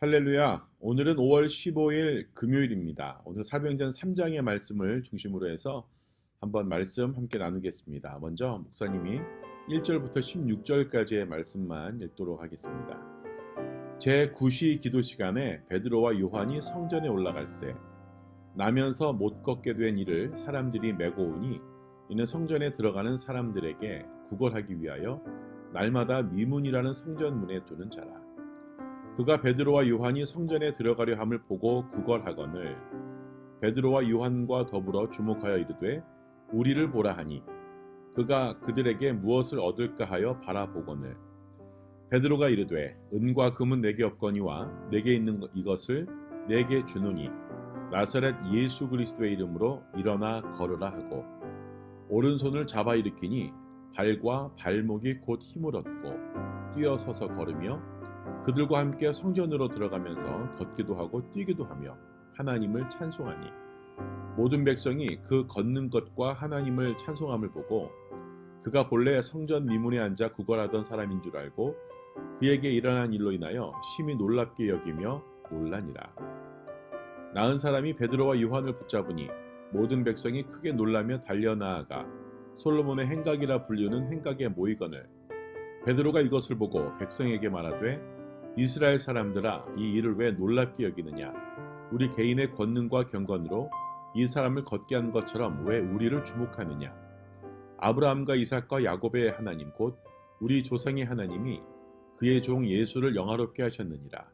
할렐루야. 오늘은 5월 15일 금요일입니다. 오늘 사도행전 3장의 말씀을 중심으로 해서 한번 말씀 함께 나누겠습니다. 먼저 목사님이 1절부터 16절까지의 말씀만 읽도록 하겠습니다. 제9시 기도 시간에 베드로와 요한이 성전에 올라갈새 나면서 못 걷게 된 이를 사람들이 메고 오니 이는 성전에 들어가는 사람들에게 구걸하기 위하여 날마다 미문이라는 성전문에 두는 자라. 그가 베드로와 요한이 성전에 들어가려 함을 보고 구걸하거늘 베드로와 요한과 더불어 주목하여 이르되 우리를 보라 하니 그가 그들에게 무엇을 얻을까 하여 바라보거늘 베드로가 이르되 은과 금은 내게 없거니와 내게 있는 이것을 내게 주노니 나사렛 예수 그리스도의 이름으로 일어나 걸으라 하고 오른손을 잡아 일으키니 발과 발목이 곧 힘을 얻고 뛰어서서 걸으며 그들과 함께 성전으로 들어가면서 걷기도 하고 뛰기도 하며 하나님을 찬송하니 모든 백성이 그 걷는 것과 하나님을 찬송함을 보고 그가 본래 성전 미문에 앉아 구걸하던 사람인 줄 알고 그에게 일어난 일로 인하여 심히 놀랍게 여기며 놀라니라. 나은 사람이 베드로와 요한을 붙잡으니 모든 백성이 크게 놀라며 달려나아가 솔로몬의 행각이라 불리는 행각에 모이거늘 베드로가 이것을 보고 백성에게 말하되 이스라엘 사람들아 이 일을 왜 놀랍게 여기느냐 우리 개인의 권능과 경건으로 이 사람을 걷게 한 것처럼 왜 우리를 주목하느냐 아브라함과 이삭과 야곱의 하나님 곧 우리 조상의 하나님이 그의 종 예수를 영화롭게 하셨느니라.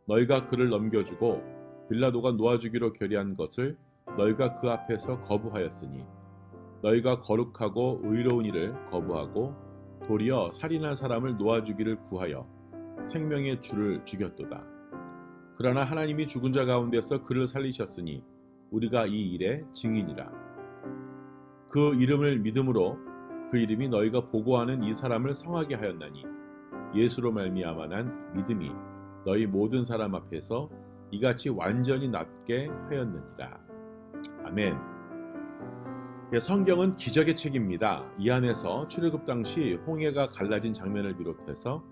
너희가 그를 넘겨주고 빌라도가 놓아주기로 결의한 것을 너희가 그 앞에서 거부하였으니 너희가 거룩하고 의로운 일을 거부하고 도리어 살인한 사람을 놓아주기를 구하여 생명의 주를 죽였도다. 그러나 하나님이 죽은 자 가운데서 그를 살리셨으니 우리가 이 일의 증인이라. 그 이름을 믿음으로 그 이름이 너희가 보고하는 이 사람을 성하게 하였나니 예수로 말미암아 난 믿음이 너희 모든 사람 앞에서 이같이 완전히 낫게 하였느니라. 아멘. 성경은 기적의 책입니다. 이 안에서 출애굽 당시 홍해가 갈라진 장면을 비롯해서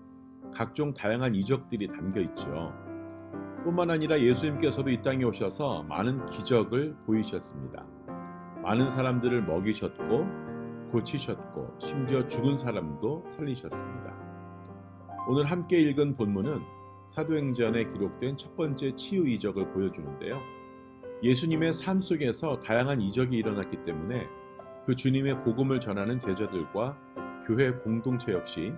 각종 다양한 이적들이 담겨 있죠. 뿐만 아니라 예수님께서도 이 땅에 오셔서 많은 기적을 보이셨습니다. 많은 사람들을 먹이셨고 고치셨고 심지어 죽은 사람도 살리셨습니다. 오늘 함께 읽은 본문은 사도행전에 기록된 첫 번째 치유 이적을 보여주는데요. 예수님의 삶 속에서 다양한 이적이 일어났기 때문에 그 주님의 복음을 전하는 제자들과 교회 공동체 역시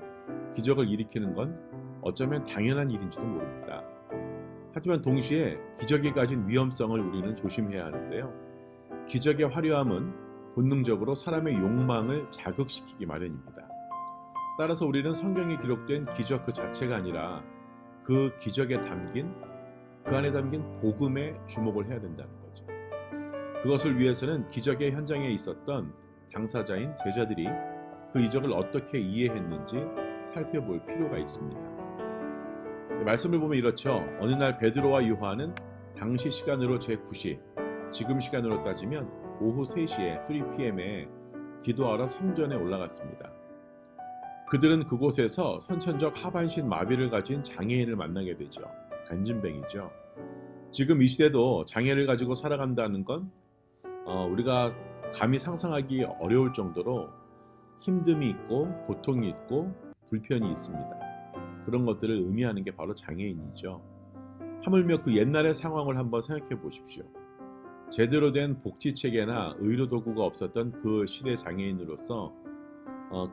기적을 일으키는 건 어쩌면 당연한 일인지도 모릅니다. 하지만 동시에 기적이 가진 위험성을 우리는 조심해야 하는데요. 기적의 화려함은 본능적으로 사람의 욕망을 자극시키기 마련입니다. 따라서 우리는 성경에 기록된 기적 그 자체가 아니라 그 기적에 담긴 그 안에 담긴 복음에 주목을 해야 된다는 거죠. 그것을 위해서는 기적의 현장에 있었던 당사자인 제자들이 그 이적을 어떻게 이해했는지 살펴볼 필요가 있습니다. 말씀을 보면 이렇죠. 어느 날 베드로와 요한은 당시 시간으로 제9시, 지금 시간으로 따지면 오후 3시에 3pm에 기도하러 성전에 올라갔습니다. 그들은 그곳에서 선천적 하반신 마비를 가진 장애인을 만나게 되죠. 안진뱅이죠. 지금 이 시대도 장애를 가지고 살아간다는 건 우리가 감히 상상하기 어려울 정도로 힘듦이 있고 고통이 있고 불편이 있습니다. 그런 것들을 의미하는 게 바로 장애인이죠. 하물며 그 옛날의 상황을 한번 생각해 보십시오. 제대로 된 복지체계나 의료도구가 없었던 그 시대 장애인으로서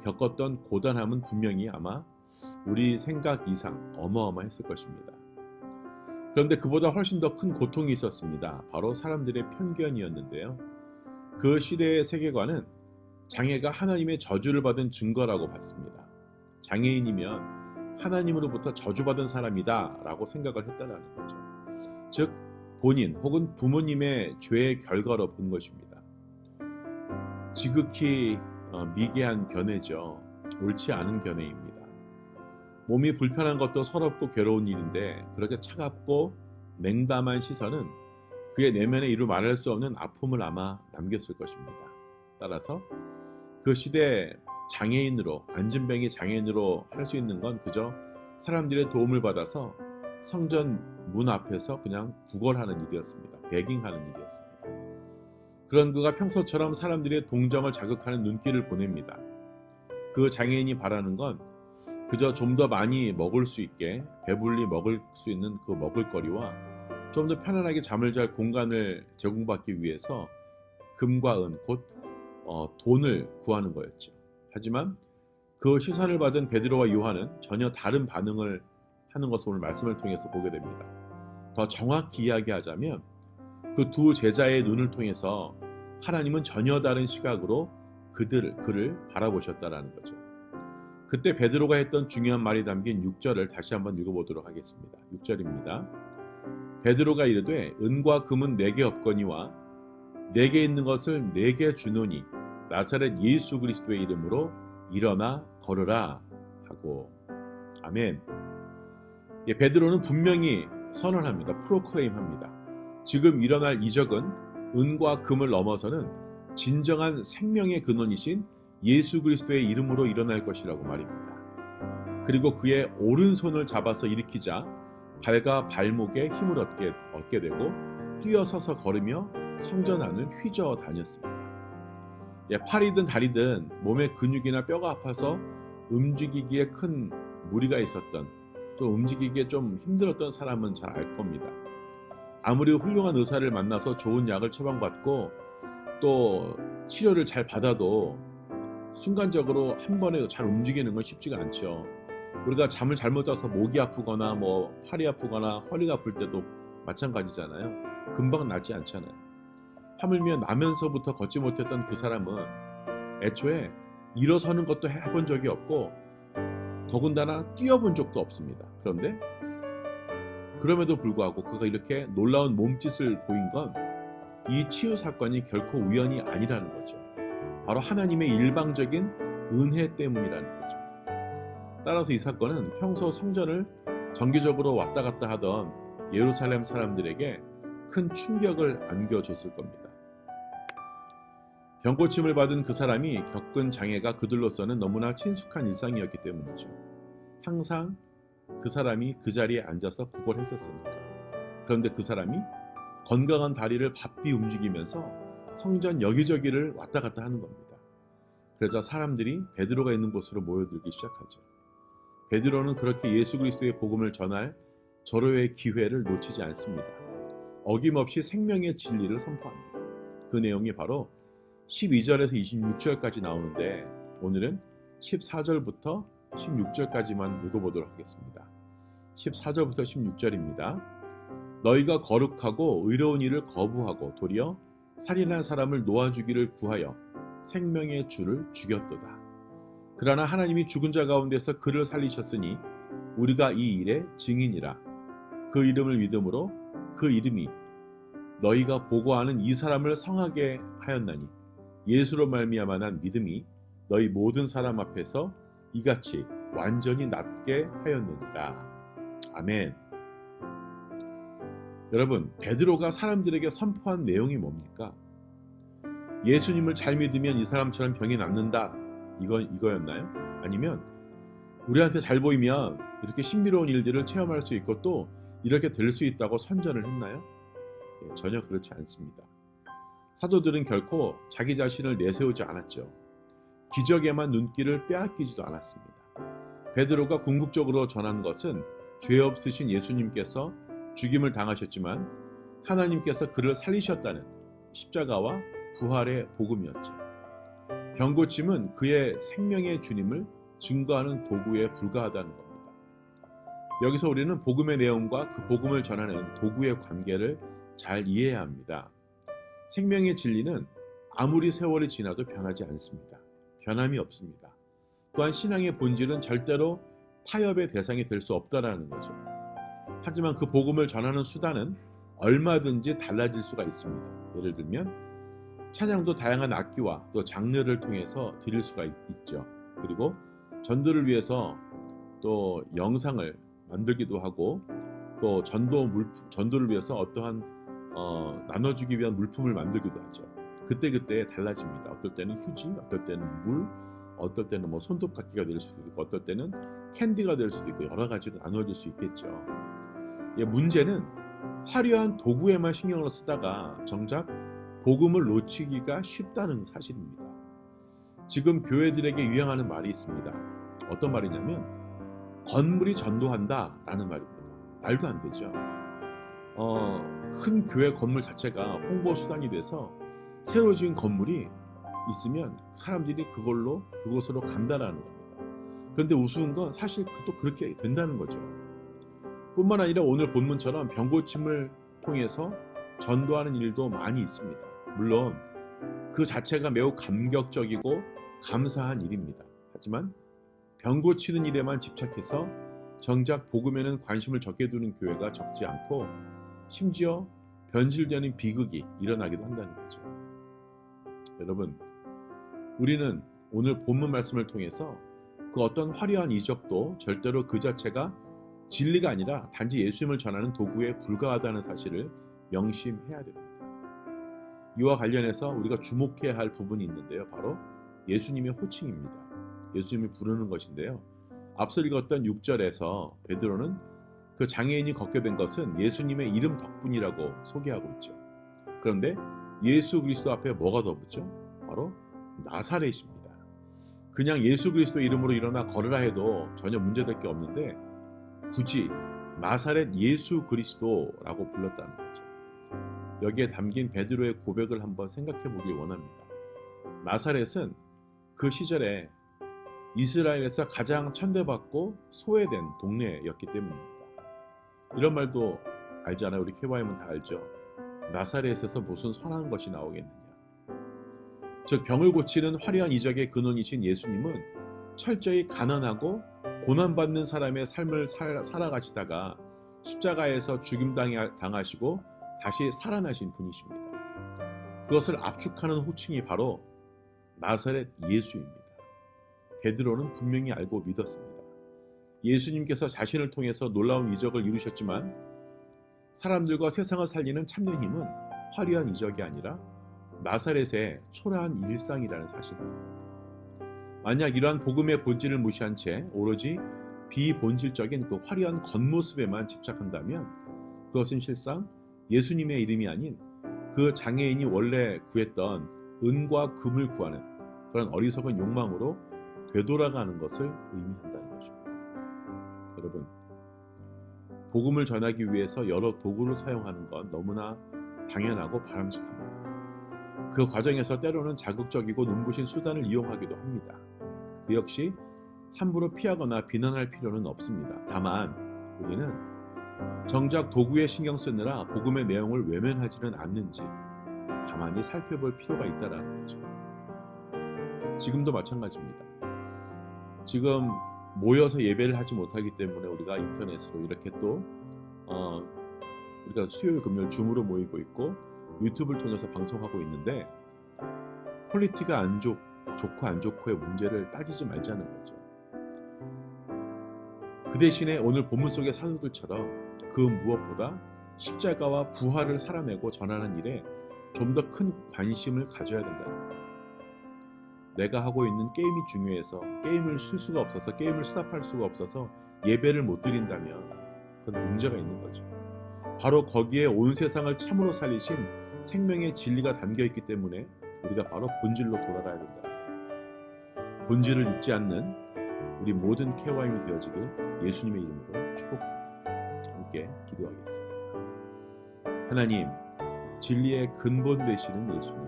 겪었던 고단함은 분명히 아마 우리 생각 이상 어마어마했을 것입니다. 그런데 그보다 훨씬 더 큰 고통이 있었습니다. 바로 사람들의 편견이었는데요. 그 시대의 세계관은 장애가 하나님의 저주를 받은 증거라고 봤습니다. 장애인이면 하나님으로부터 저주받은 사람이다 라고 생각을 했다는 거죠. 즉 본인 혹은 부모님의 죄의 결과로 본 것입니다. 지극히 미개한 견해죠. 옳지 않은 견해입니다. 몸이 불편한 것도 서럽고 괴로운 일인데 그렇게 차갑고 냉담한 시선은 그의 내면에 이루 말할 수 없는 아픔을 아마 남겼을 것입니다. 따라서 그 시대 장애인으로 안진뱅이 장애인으로 할 수 있는 건 그저 사람들의 도움을 받아서 성전 문 앞에서 그냥 구걸하는 일이었습니다. 베깅하는 일이었습니다. 그런 그가 평소처럼 사람들의 동정을 자극하는 눈길을 보냅니다. 그 장애인이 바라는 건 그저 좀 더 많이 먹을 수 있게 배불리 먹을 수 있는 그 먹을거리와 좀 더 편안하게 잠을 잘 공간을 제공받기 위해서 금과 은, 곧 돈을 구하는 거였죠. 하지만 그 시선을 받은 베드로와 요한은 전혀 다른 반응을 하는 것을 오늘 말씀을 통해서 보게 됩니다. 더 정확히 이야기하자면 그 두 제자의 눈을 통해서 하나님은 전혀 다른 시각으로 그를 바라보셨다라는 거죠. 그때 베드로가 했던 중요한 말이 담긴 6절을 다시 한번 읽어보도록 하겠습니다. 6절입니다. 베드로가 이르되 은과 금은 내게 없거니와 내게 있는 것을 내게 주노니 나사렛 예수 그리스도의 이름으로 일어나 걸으라 하고. 아멘. 베드로는 분명히 선언합니다. 프로클레임합니다. 지금 일어날 이적은 은과 금을 넘어서는 진정한 생명의 근원이신 예수 그리스도의 이름으로 일어날 것이라고 말입니다. 그리고 그의 오른손을 잡아서 일으키자 발과 발목에 힘을 얻게 되고 뛰어서서 걸으며 성전 안을 휘저 다녔습니다. 팔이든 다리든 몸의 근육이나 뼈가 아파서 움직이기에 큰 무리가 있었던, 또 움직이기에 좀 힘들었던 사람은 잘 알 겁니다. 아무리 훌륭한 의사를 만나서 좋은 약을 처방받고 또 치료를 잘 받아도 순간적으로 한 번에 잘 움직이는 건 쉽지가 않죠. 우리가 잠을 잘못 자서 목이 아프거나 팔이 아프거나 허리가 아플 때도 마찬가지잖아요. 금방 낫지 않잖아요. 하물며 나면서부터 걷지 못했던 그 사람은 애초에 일어서는 것도 해본 적이 없고 더군다나 뛰어본 적도 없습니다. 그럼에도 불구하고 그가 이렇게 놀라운 몸짓을 보인 건 이 치유 사건이 결코 우연이 아니라는 거죠. 바로 하나님의 일방적인 은혜 때문이라는 거죠. 따라서 이 사건은 평소 성전을 정기적으로 왔다 갔다 하던 예루살렘 사람들에게 큰 충격을 안겨줬을 겁니다. 병고침을 받은 그 사람이 겪은 장애가 그들로서는 너무나 친숙한 일상이었기 때문이죠. 항상 그 사람이 그 자리에 앉아서 구걸했었으니까. 그런데 그 사람이 건강한 다리를 바삐 움직이면서 성전 여기저기를 왔다 갔다 하는 겁니다. 그러자 사람들이 베드로가 있는 곳으로 모여들기 시작하죠. 베드로는 그렇게 예수 그리스도의 복음을 전할 절호의 기회를 놓치지 않습니다. 어김없이 생명의 진리를 선포합니다. 그 내용이 바로 12절에서 26절까지 나오는데 오늘은 14절부터 16절까지만 읽어보도록 하겠습니다. 14절부터 16절입니다. 너희가 거룩하고 의로운 일을 거부하고 도리어 살인한 사람을 놓아주기를 구하여 생명의 주를 죽였도다. 그러나 하나님이 죽은 자 가운데서 그를 살리셨으니 우리가 이 일의 증인이라. 그 이름을 믿음으로 그 이름이 너희가 보고하는 이 사람을 성하게 하였나니 예수로 말미암아 난 믿음이 너희 모든 사람 앞에서 이같이 완전히 낫게 하였느니라. 아멘. 여러분, 베드로가 사람들에게 선포한 내용이 뭡니까? 예수님을 잘 믿으면 이 사람처럼 병이 낫는다. 이거였나요? 아니면 우리한테 잘 보이면 이렇게 신비로운 일들을 체험할 수 있고 또 이렇게 될 수 있다고 선전을 했나요? 전혀 그렇지 않습니다. 사도들은 결코 자기 자신을 내세우지 않았죠. 기적에만 눈길을 빼앗기지도 않았습니다. 베드로가 궁극적으로 전한 것은 죄 없으신 예수님께서 죽임을 당하셨지만 하나님께서 그를 살리셨다는 십자가와 부활의 복음이었죠. 병고침은 그의 생명의 주님을 증거하는 도구에 불과하다는 겁니다. 여기서 우리는 복음의 내용과 그 복음을 전하는 도구의 관계를 잘 이해해야 합니다. 생명의 진리는 아무리 세월이 지나도 변하지 않습니다. 변함이 없습니다. 또한 신앙의 본질은 절대로 타협의 대상이 될 수 없다라는 거죠. 하지만 그 복음을 전하는 수단은 얼마든지 달라질 수가 있습니다. 예를 들면 찬양도 다양한 악기와 또 장르를 통해서 드릴 수가 있죠. 그리고 전도를 위해서 또 영상을 만들기도 하고 또 전도를 위해서 어떠한 나눠주기 위한 물품을 만들기도 하죠. 그때 달라집니다. 어떨 때는 휴지, 어떨 때는 물, 어떨 때는 손톱깎이가 될 수도 있고 어떨 때는 캔디가 될 수도 있고 여러 가지로 나눠질 수 있겠죠. 문제는 화려한 도구에만 신경을 쓰다가 정작 복음을 놓치기가 쉽다는 사실입니다. 지금 교회들에게 유행하는 말이 있습니다. 어떤 말이냐면 건물이 전도한다 라는 말입니다. 말도 안 되죠. 큰 교회 건물 자체가 홍보 수단이 돼서 새로 지은 건물이 있으면 사람들이 그곳으로 간다라는 겁니다. 그런데 우스운 건 사실 또 그렇게 된다는 거죠. 뿐만 아니라 오늘 본문처럼 병고침을 통해서 전도하는 일도 많이 있습니다. 물론 그 자체가 매우 감격적이고 감사한 일입니다. 하지만 병 고치는 일에만 집착해서 정작 복음에는 관심을 적게 두는 교회가 적지 않고 심지어 변질되는 비극이 일어나기도 한다는 거죠. 여러분, 우리는 오늘 본문 말씀을 통해서 그 어떤 화려한 이적도 절대로 그 자체가 진리가 아니라 단지 예수님을 전하는 도구에 불과하다는 사실을 명심해야 됩니다. 이와 관련해서 우리가 주목해야 할 부분이 있는데요. 바로 예수님의 호칭입니다. 예수님이 부르는 것인데요. 앞서 읽었던 6절에서 베드로는 그 장애인이 걷게 된 것은 예수님의 이름 덕분이라고 소개하고 있죠. 그런데 예수 그리스도 앞에 뭐가 더 붙죠? 바로 나사렛입니다. 그냥 예수 그리스도 이름으로 일어나 걸으라 해도 전혀 문제될 게 없는데 굳이 나사렛 예수 그리스도라고 불렀다는 거죠. 여기에 담긴 베드로의 고백을 한번 생각해 보길 원합니다. 나사렛은 그 시절에 이스라엘에서 가장 천대받고 소외된 동네였기 때문입니다. 이런 말도 알잖아요. 우리 KYM은 다 알죠. 나사렛에서 무슨 선한 것이 나오겠느냐. 즉 병을 고치는 화려한 이적의 근원이신 예수님은 철저히 가난하고 고난받는 사람의 삶을 살아가시다가 십자가에서 죽임당하시고 다시 살아나신 분이십니다. 그것을 압축하는 호칭이 바로 나사렛 예수입니다. 베드로는 분명히 알고 믿었습니다. 예수님께서 자신을 통해서 놀라운 이적을 이루셨지만 사람들과 세상을 살리는 참된 힘은 화려한 이적이 아니라 나사렛의 초라한 일상이라는 사실입니다. 만약 이러한 복음의 본질을 무시한 채 오로지 비본질적인 그 화려한 겉모습에만 집착한다면 그것은 실상 예수님의 이름이 아닌 그 장애인이 원래 구했던 은과 금을 구하는 그런 어리석은 욕망으로 되돌아가는 것을 의미한다는 것입니다. 여러분, 복음을 전하기 위해서 여러 도구를 사용하는 건 너무나 당연하고 바람직합니다. 그 과정에서 때로는 자극적이고 눈부신 수단을 이용하기도 합니다. 그 역시 함부로 피하거나 비난할 필요는 없습니다. 다만 우리는 정작 도구에 신경 쓰느라 복음의 내용을 외면하지는 않는지 가만히 살펴볼 필요가 있다는 거죠. 지금도 마찬가지입니다. 지금 모여서 예배를 하지 못하기 때문에 우리가 인터넷으로 이렇게 또 우리가 수요일 금요일 줌으로 모이고 있고 유튜브를 통해서 방송하고 있는데 퀄리티가 좋고 안 좋고의 문제를 따지지 말자는 거죠. 그 대신에 오늘 본문 속의 사도들처럼 그 무엇보다 십자가와 부활을 살아내고 전하는 일에 좀 더 큰 관심을 가져야 된다는 거예요. 내가 하고 있는 게임이 중요해서 게임을 쓸 수가 없어서 게임을 스탑할 수가 없어서 예배를 못 드린다면 그건 문제가 있는 거죠. 바로 거기에 온 세상을 참으로 살리신 생명의 진리가 담겨있기 때문에 우리가 바로 본질로 돌아가야 된다. 본질을 잊지 않는 우리 모든 KYM이 되어지길 예수님의 이름으로 축복합니다. 함께 기도하겠습니다. 하나님, 진리의 근본 되시는 예수님,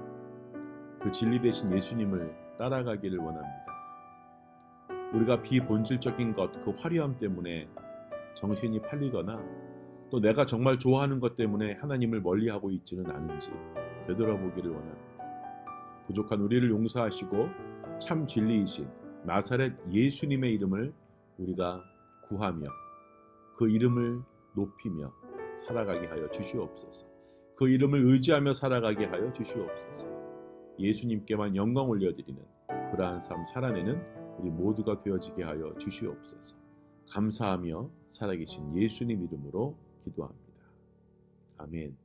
그 진리 되신 예수님을 따라가기를 원합니다. 우리가 비본질적인 것, 그 화려함 때문에 정신이 팔리거나 또 내가 정말 좋아하는 것 때문에 하나님을 멀리하고 있지는 않은지 되돌아보기를 원합니다. 부족한 우리를 용서하시고 참 진리이신 나사렛 예수님의 이름을 우리가 구하며 그 이름을 높이며 살아가게 하여 주시옵소서. 그 이름을 의지하며 살아가게 하여 주시옵소서. 예수님께만 영광 올려드리는 그러한 삶 살아내는 우리 모두가 되어지게 하여 주시옵소서. 감사하며 살아계신 예수님 이름으로 기도합니다. 아멘.